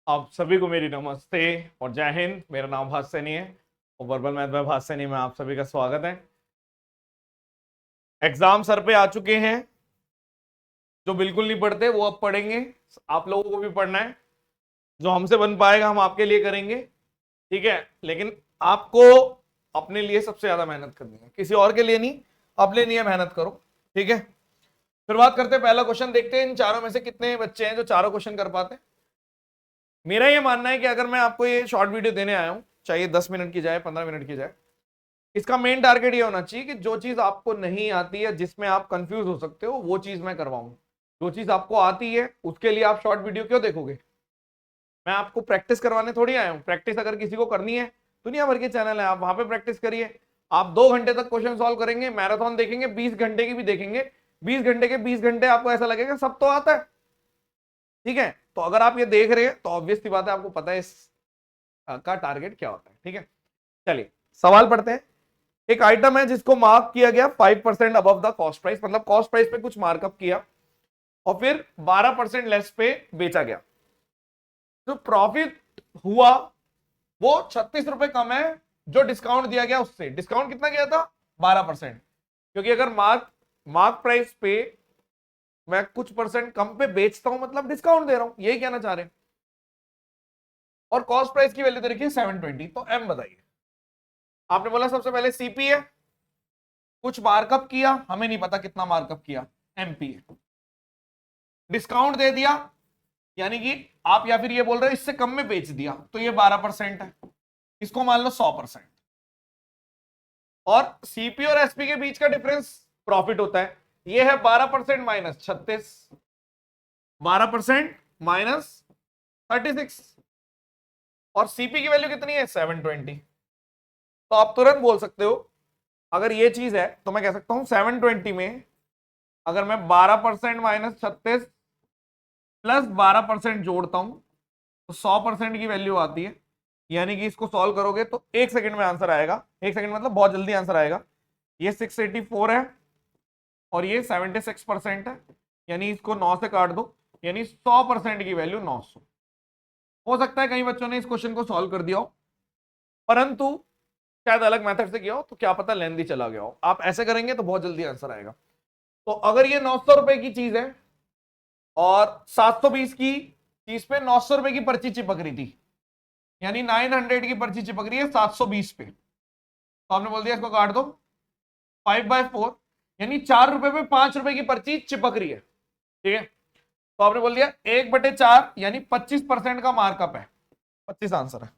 आप सभी को मेरी नमस्ते और जय हिंद। मेरा नाम भाष सैनी है और वर्बल मैथ में भाष सैनी में आप सभी का स्वागत है। एग्जाम सर पे आ चुके हैं। जो बिल्कुल नहीं पढ़ते वो अब पढ़ेंगे। आप लोगों को भी पढ़ना है। जो हमसे बन पाएगा हम आपके लिए करेंगे, ठीक है। लेकिन आपको अपने लिए सबसे ज्यादा मेहनत करनी है, किसी और के लिए नहीं, अपने लिए मेहनत करो, ठीक है। शुरुआत करते हैं। पहला क्वेश्चन देखते हैं इन चारों में से कितने बच्चे हैं जो चारों क्वेश्चन कर पाते हैं। मेरा ये मानना है कि अगर मैं आपको ये शॉर्ट वीडियो देने आया हूं, चाहे 10 मिनट की जाए 15 मिनट की जाए, इसका मेन टारगेट ये होना चाहिए कि जो चीज आपको नहीं आती है, जिसमें आप कंफ्यूज हो सकते हो, वो चीज मैं करवाऊं। जो चीज आपको आती है उसके लिए आप शॉर्ट वीडियो क्यों देखोगे? मैं आपको प्रैक्टिस करवाने थोड़ी आया हूं। प्रैक्टिस अगर किसी को करनी है, दुनिया भर के चैनल है, आप वहां पे प्रैक्टिस करिए। आप 2 घंटे तक क्वेश्चन सॉल्व करेंगे, मैराथन देखेंगे, 20 घंटे की भी देखेंगे, 20 घंटे के 20 घंटे आपको ऐसा लगेगा सब तो आता है, ठीक है। तो अगर आप ये देख रहे हैं तो ऑब्वियस सी बात है, आपको पता है इस का टारगेट क्या होता है, ठीक है। चलिए सवाल पढ़ते हैं। एक आइटम है जिसको मार्क किया गया 5% अबव द कॉस्ट प्राइस, मतलब कॉस्ट प्राइस पे कुछ मार्कअप किया और फिर 12% लेस पे बेचा गया। जो प्रॉफिट हुआ वो 36 रुपए कम है जो डिस्काउंट दिया गया उससे। डिस्काउंट कितना गया था? 12%। क्योंकि अगर मार्क प्राइस पे मैं कुछ परसेंट कम पे बेचता हूं, मतलब डिस्काउंट दे रहा हूं, यही कहना चाह रहे हैं। और कॉस्ट प्राइस की वैल्यू दे रखी है 720। तो एम बताइए। आपने बोला सबसे पहले सीपी है, कुछ मार्कअप किया, हमें नहीं पता कितना मार्कअप किया, एमपी है। डिस्काउंट दे दिया, यानी कि आप या फिर ये बोल रहे हो इससे कम में बेच दिया, तो ये 12% है, इसको मान लो 100%। और सीपी और एसपी के बीच का डिफरेंस प्रॉफिट होता है, ये है 12% माइनस 36, 12% माइनस 36, और सीपी की वैल्यू कितनी है? 720। तो आप तुरंत बोल सकते हो, अगर ये चीज है तो मैं कह सकता हूं 720 में अगर मैं 12% माइनस 36 प्लस 12% जोड़ता हूं तो 100% की वैल्यू आती है। यानी कि इसको सॉल्व करोगे तो 1 सेकंड में आंसर आएगा। 1 सेकंड मतलब बहुत जल्दी आंसर आएगा। ये 684 है और ये 76% है, यानी इसको 9 से काट दो, यानी 100% की वैल्यू 900। हो सकता है कई बच्चों ने इस क्वेश्चन को सॉल्व कर दिया हो, परंतु शायद अलग मेथड से किया हो, तो क्या पता लेंदी चला गया हो। आप ऐसे करेंगे तो बहुत जल्दी आंसर आएगा। तो अगर ये 900 रुपए की चीज है और 720 की चीज पे 900 रुपए की पर्ची चिपक रही थी, यानी 900 की पर्ची चिपक रही है 720 पे, तो आपने बोल दिया इसको काट दो 5/4, यानी 4 रुपए पे 5 रुपए की पर्ची चिपक रही है, ठीक है। तो आपने बोल दिया 1/4 यानी 25% का मार्कअप है, 25 आंसर है।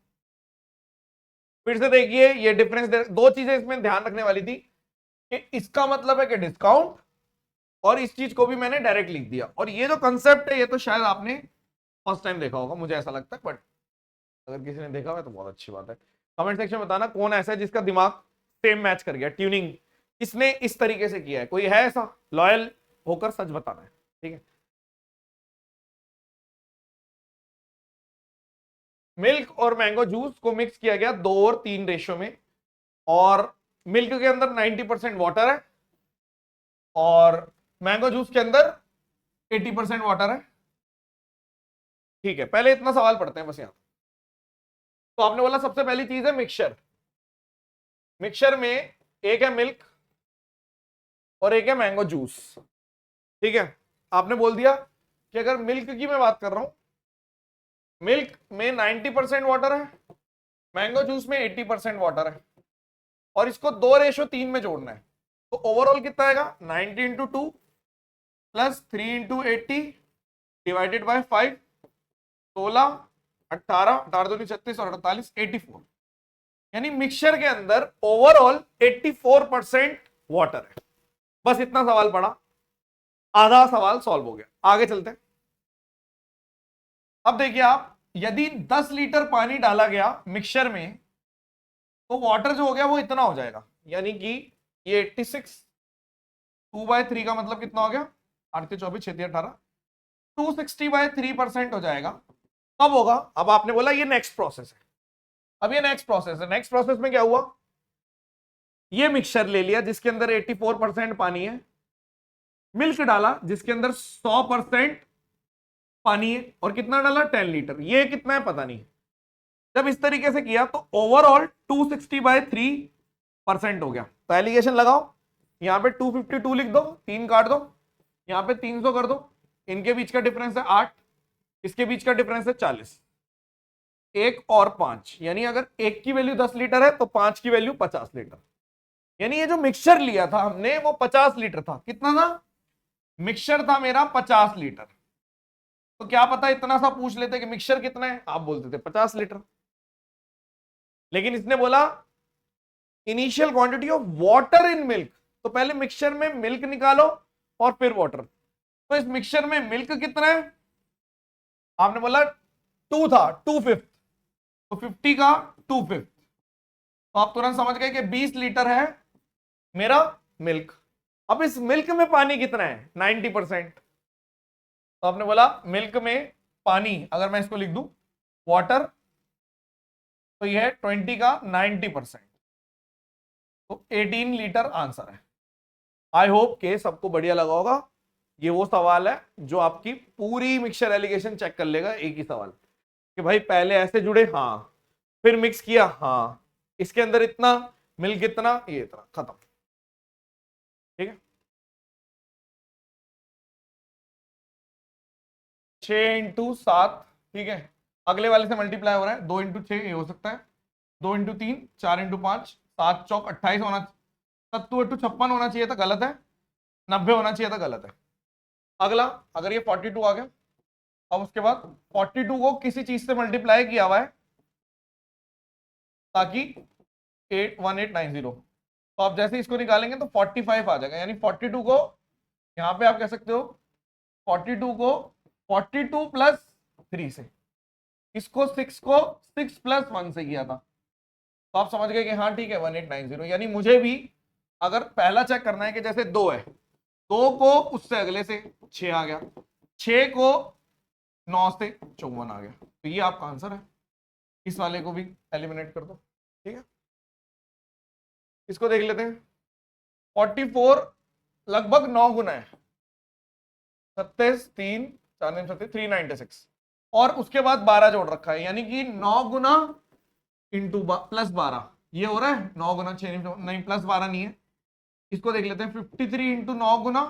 फिर से देखिए ये डिफरेंस दो चीजें इसमें ध्यान रखने वाली थी कि इसका मतलब है कि डिस्काउंट, और इस चीज को भी मैंने डायरेक्ट लिख दिया। और ये जो कंसेप्ट है ये तो शायद आपने फर्स्ट टाइम देखा होगा, मुझे ऐसा लगता है, बट अगर किसी ने देखा हुआ है तो बहुत अच्छी बात है। कमेंट सेक्शन में बताना कौन ऐसा है जिसका दिमाग सेम मैच कर गया, ट्यूनिंग इसने इस तरीके से किया है। कोई है ऐसा? लॉयल होकर सच बताना है, ठीक है। मिल्क और मैंगो जूस को मिक्स किया गया 2:3 रेशो में, और मिल्क के अंदर 90% वाटर है और मैंगो जूस के अंदर 80% वाटर है, ठीक है। पहले इतना सवाल पढ़ते हैं बस यहां। तो आपने बोला सबसे पहली चीज है मिक्सचर। मिक्सचर में एक है मिल्क और एक है मैंगो जूस, ठीक है। आपने बोल दिया कि अगर मिल्क की मैं बात कर रहा हूं, मिल्क में 90% वाटर है, मैंगो जूस में 80% वाटर है, और इसको 2:3 में जोड़ना है। तो ओवरऑल कितना आएगा? 90 into 2 plus 3 into 80 divided by 5, 16, 18, 18 36 और 48, 84। यानी मिक्सचर के अंदर ओवरऑल 84% वाटर है। बस इतना सवाल पड़ा, आधा सवाल सॉल्व हो गया। आगे चलते हैं। अब देखिए आप, यदि 10 लीटर पानी डाला गया मिक्सचर में तो वाटर जो हो गया वो इतना हो जाएगा, यानी कि ये 86, 2/3 का मतलब कितना हो गया? 8 24 6 18, 260/3% हो जाएगा। कब होगा? अब आपने बोला ये नेक्स्ट प्रोसेस है। अब ये नेक्स्ट प्रोसेस है। नेक्स्ट प्रोसेस में क्या हुआ? ये मिक्सचर ले लिया जिसके अंदर 84% पानी है, मिल्क डाला जिसके अंदर 100% पानी है और कितना डाला 10 लीटर, ये कितना है पता नहीं। जब इस तरीके से किया तो ओवरऑल 260/3% हो गया। तो एलिगेशन लगाओ, यहां पे 252 लिख दो, 3 काट दो, यहां पे 300 कर दो, इनके बीच का डिफरेंस है 8, इसके बीच का डिफरेंस है 40, 1 और 5, यानी अगर एक की वैल्यू 10 लीटर है तो 5 की वैल्यू 50 लीटर। यानी ये जो मिक्सचर लिया था हमने वो 50 लीटर था। कितना था? मिक्सचर था मेरा 50 लीटर। तो क्या पता इतना सा पूछ लेते कि मिक्सचर कितना है, आप बोलते थे 50 लीटर। लेकिन इसने बोला initial quantity of water in milk, तो पहले मिक्सचर में मिल्क निकालो और फिर वाटर। तो इस मिक्सचर में मिल्क कितना है? आपने बोला 2 था, 2/5, तो 50 का 2/5, तो आप तुरंत समझ गए कि 20 लीटर है मेरा मिल्क। अब इस मिल्क में पानी कितना है? 90%। तो आपने बोला मिल्क में पानी, अगर मैं इसको लिख दूं वाटर, तो यह है 20 का 90%, तो 18 लीटर आंसर है। आई होप के सबको बढ़िया लगा होगा। ये वो सवाल है जो आपकी पूरी मिक्सचर एलिगेशन चेक कर लेगा, एक ही सवाल कि भाई पहले ऐसे जुड़े, हाँ, फिर मिक्स किया, हाँ, इसके अंदर इतना, मिल्क इतना, ये इतना, खत्म। ठीक है, 6 × 7, ठीक है, अगले वाले से मल्टीप्लाई हो रहा है, 2 × 6 ये हो सकता है, 2 × 3, 4 × 5, 7 चौक 28 होना, 7×2 56 होना चाहिए था, गलत है, 90 होना चाहिए था, गलत है। अगला, अगर ये 42 आ गया, अब उसके बाद 42 को किसी चीज से मल्टीप्लाई किया हुआ है ताकि 1890, तो आप जैसे इसको निकालेंगे तो 45 आ जाएगा, यानी 42 को यहां पे आप कह सकते हो 42 को 42 + 3 से, इसको 6 को 6 + 1 से किया था, तो आप समझ गए कि हाँ ठीक है 1890। यानी मुझे भी अगर पहला चेक करना है कि जैसे 2 है, 2 को उससे अगले से 6 आ गया, 6 को 9 से 54 आ गया, तो ये आपका आंसर है। इस वाले को भी एलिमिनेट कर दो, ठीक है। इसको देख लेते हैं, 44 लगभग 9 गुना है, 27 3 4 9 37 396, और उसके बाद 12 जोड़ रखा है, यानी कि 9 गुना इंटू +12, ये हो रहा है 9 गुना 6 नहीं, +12 नहीं है। इसको देख लेते हैं, 53 × 9 गुना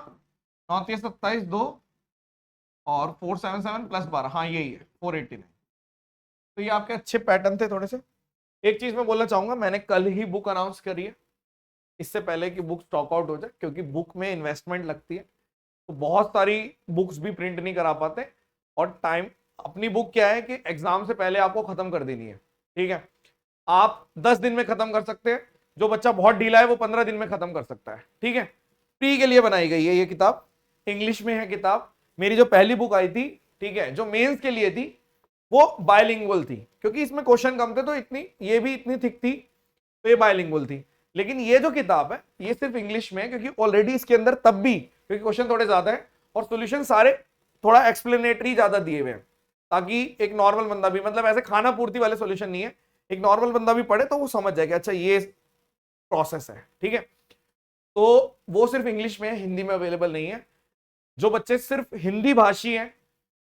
9 × 27 2 और 477 +12, हाँ यही है 489। तो ये आपके अच्छे पैटर्न थे थोड़े से। एक चीज मैं बोलना चाहूंगा, मैंने कल ही बुक अनाउंस करी है, इससे पहले कि बुक स्टॉक आउट हो जाए, क्योंकि बुक में इन्वेस्टमेंट लगती है, तो बहुत सारी बुक्स भी प्रिंट नहीं करा पाते, और टाइम, अपनी बुक क्या है कि एग्जाम से पहले आपको खत्म कर देनी है, ठीक है। आप 10 दिन में खत्म कर सकते हैं, जो बच्चा बहुत ढीला है वो 15 दिन में खत्म कर सकता है, ठीक है। प्री के लिए बनाई गई है ये किताब, इंग्लिश में है किताब। मेरी जो पहली बुक आई थी, ठीक है, जो मेंस के लिए थी, वो बायलिंगुअल थी, क्योंकि इसमें क्वेश्चन कम थे, तो इतनी, ये भी इतनी थिक थी, तो ये बायलिंगुअल थी। लेकिन ये जो किताब है ये सिर्फ इंग्लिश में है, क्योंकि ऑलरेडी इसके अंदर तब भी, क्योंकि क्वेश्चन थोड़े ज्यादा है और सॉल्यूशन सारे थोड़ा एक्सप्लेनेटरी ज्यादा दिए हुए हैं, ताकि एक नॉर्मल बंदा भी, मतलब ऐसे खाना पूर्ति वाले सॉल्यूशन नहीं है, एक नॉर्मल बंदा भी पढ़े तो वो समझ जाएगा अच्छा ये प्रोसेस है, ठीक है। तो वो सिर्फ इंग्लिश में है, हिंदी में अवेलेबल नहीं है। जो बच्चे सिर्फ हिंदी भाषी हैं,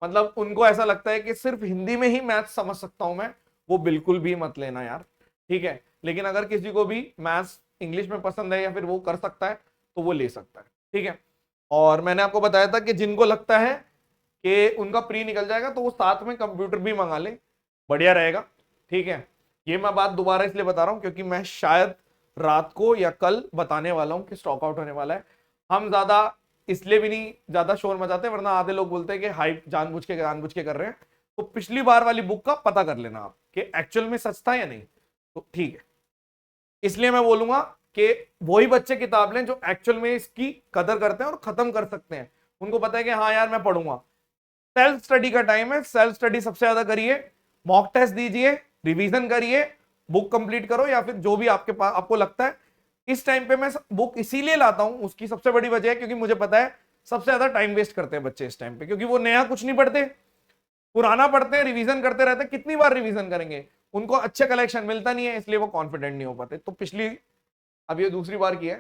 मतलब उनको ऐसा लगता है कि सिर्फ हिंदी में ही मैथ्स समझ सकता हूं मैं, वो बिल्कुल भी मत लेना यार, ठीक है। लेकिन अगर किसी को भी मैथ्स इंग्लिश में पसंद है या फिर वो कर सकता है तो वो ले सकता है, ठीक है। और मैंने आपको बताया था कि जिनको लगता है कि उनका प्री निकल जाएगा तो वो साथ में कंप्यूटर भी मंगा ले, बढ़िया रहेगा, ठीक है। ये मैं बात दोबारा इसलिए बता रहा हूं क्योंकि मैं शायद रात को या कल बताने वाला हूं कि स्टॉक आउट होने वाला है। हम ज्यादा इसलिए भी नहीं ज्यादा शोर मचाते, वरना आधे लोग बोलते हैं कि हाइप जानबूझ के कर रहे हैं। तो पिछली बार वाली बुक का पता कर लेना आप कि एक्चुअल में सच था या नहीं, तो ठीक है। इसलिए मैं बोलूंगा कि वही बच्चे किताब लें जो एक्चुअल में इसकी कदर करते हैं और खत्म कर सकते हैं, उनको पता है कि हाँ यार मैं पढ़ूंगा। सेल्फ स्टडी का टाइम है, सेल्फ स्टडी सबसे ज्यादा करिए, मॉक टेस्ट दीजिए, रिवीजन करिए, बुक कंप्लीट करो, या फिर जो भी आपके पास आपको लगता है। इस टाइम पे मैं बुक इसीलिए लाता हूं, उसकी सबसे बड़ी वजह है क्योंकि मुझे पता है सबसे ज्यादा टाइम वेस्ट करते हैं बच्चे इस टाइम पे, क्योंकि वो नया कुछ नहीं पढ़ते, पुराना पढ़ते हैं, रिवीजन करते रहते हैं, कितनी बार रिवीजन करेंगे, उनको अच्छे कलेक्शन मिलता नहीं है, इसलिए वो कॉन्फिडेंट नहीं हो पाते। तो पिछली, अब ये दूसरी बार की है,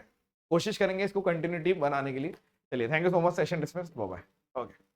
कोशिश करेंगे इसको कंटिन्यूटी बनाने के लिए। चलिए, thank you so much, session dismissed, bye bye. Okay.